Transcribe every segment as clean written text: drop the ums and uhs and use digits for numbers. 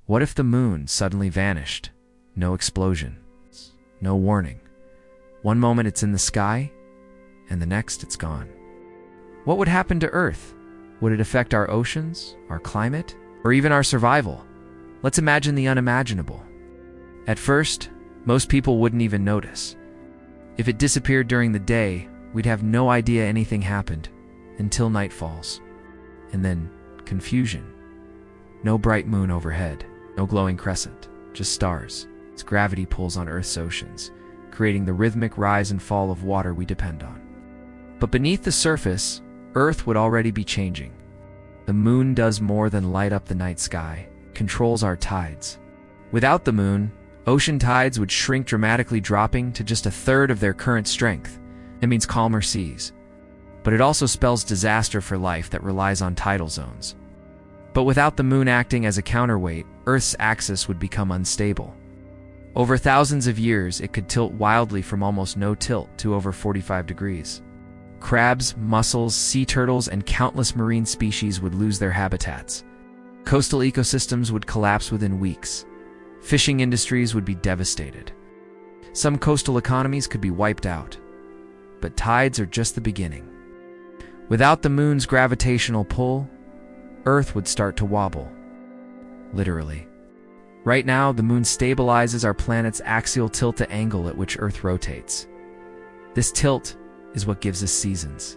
What if the moon suddenly vanished? No explosion, no warning. One moment it's in the sky, and the next it's gone. What would happen to Earth? Would it affect our oceans, our climate, or even our survival? Let's imagine the unimaginable. At first, most people wouldn't even notice. If it disappeared during the day, we'd have no idea anything happened until night falls. And then confusion. No bright moon overhead, no glowing crescent, just stars. Its gravity pulls on Earth's oceans, creating the rhythmic rise and fall of water we depend on. But beneath the surface, Earth would already be changing. The moon does more than light up the night sky, controls our tides. Without the moon, ocean tides would shrink dramatically, dropping to just a third of their current strength. It means calmer seas. But it also spells disaster for life that relies on tidal zones. But without the moon acting as a counterweight, Earth's axis would become unstable. Over thousands of years, it could tilt wildly from almost no tilt to over 45 degrees. Crabs, mussels, sea turtles, and countless marine species would lose their habitats. Coastal ecosystems would collapse within weeks. Fishing industries would be devastated. Some coastal economies could be wiped out. But tides are just the beginning. Without the moon's gravitational pull, Earth would start to wobble. Literally. Right now, the moon stabilizes our planet's axial tilt, the angle at which Earth rotates. This tilt is what gives us seasons.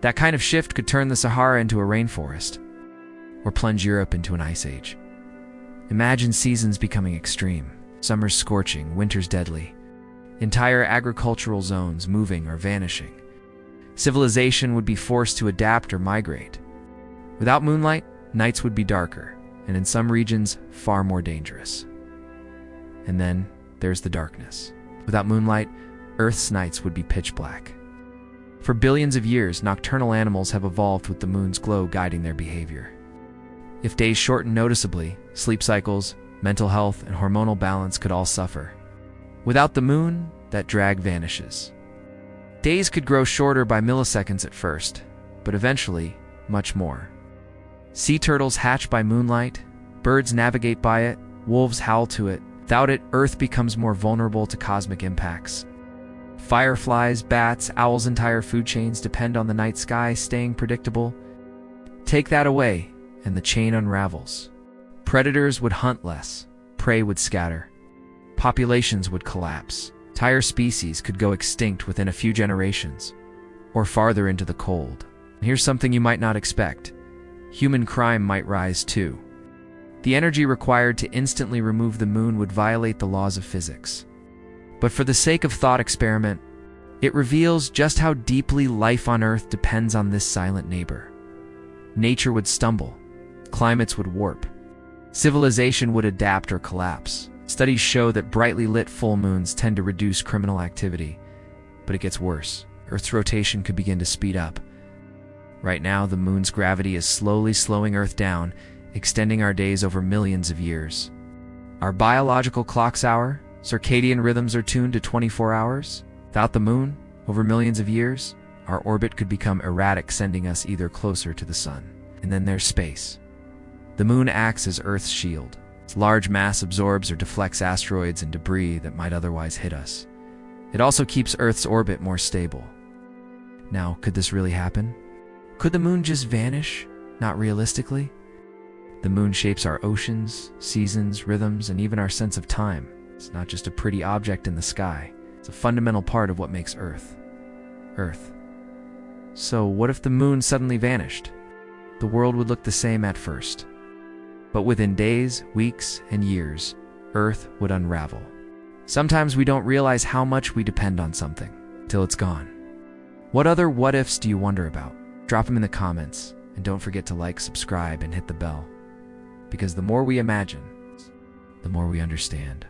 That kind of shift could turn the Sahara into a rainforest, or plunge Europe into an ice age. Imagine seasons becoming extreme. Summers scorching, winters deadly. Entire agricultural zones moving or vanishing. Civilization would be forced to adapt or migrate. Without moonlight, nights would be darker, and in some regions, far more dangerous. And then there's the darkness. Without moonlight, Earth's nights would be pitch black. For billions of years, nocturnal animals have evolved with the moon's glow guiding their behavior. If days shorten noticeably, sleep cycles, mental health, and hormonal balance could all suffer. Without the moon, that drag vanishes. Days could grow shorter by milliseconds at first, but eventually, much more. Sea turtles hatch by moonlight, birds navigate by it, wolves howl to it. Without it, Earth becomes more vulnerable to cosmic impacts. Fireflies, bats, owls' entire food chains depend on the night sky staying predictable. Take that away, and the chain unravels. Predators would hunt less, prey would scatter. Populations would collapse. Entire species could go extinct within a few generations, or farther into the cold. And here's something you might not expect. Human crime might rise too. The energy required to instantly remove the moon would violate the laws of physics. But for the sake of thought experiment, it reveals just how deeply life on Earth depends on this silent neighbor. Nature would stumble, climates would warp, civilization would adapt or collapse. Studies show that brightly lit full moons tend to reduce criminal activity, but it gets worse. Earth's rotation could begin to speed up. Right now, the moon's gravity is slowly slowing Earth down, extending our days over millions of years. Our biological clock's hour, circadian rhythms are tuned to 24 hours. Without the moon, over millions of years, our orbit could become erratic, sending us either closer to the sun. And then there's space. The moon acts as Earth's shield. Its large mass absorbs or deflects asteroids and debris that might otherwise hit us. It also keeps Earth's orbit more stable. Now, could this really happen? Could the moon just vanish? Not realistically. The moon shapes our oceans, seasons, rhythms, and even our sense of time. It's not just a pretty object in the sky. It's a fundamental part of what makes Earth. Earth. So what if the moon suddenly vanished? The world would look the same at first. But within days, weeks, and years, Earth would unravel. Sometimes we don't realize how much we depend on something till it's gone. What other what-ifs do you wonder about? Drop them in the comments, and don't forget to like, subscribe, and hit the bell. Because the more we imagine, the more we understand.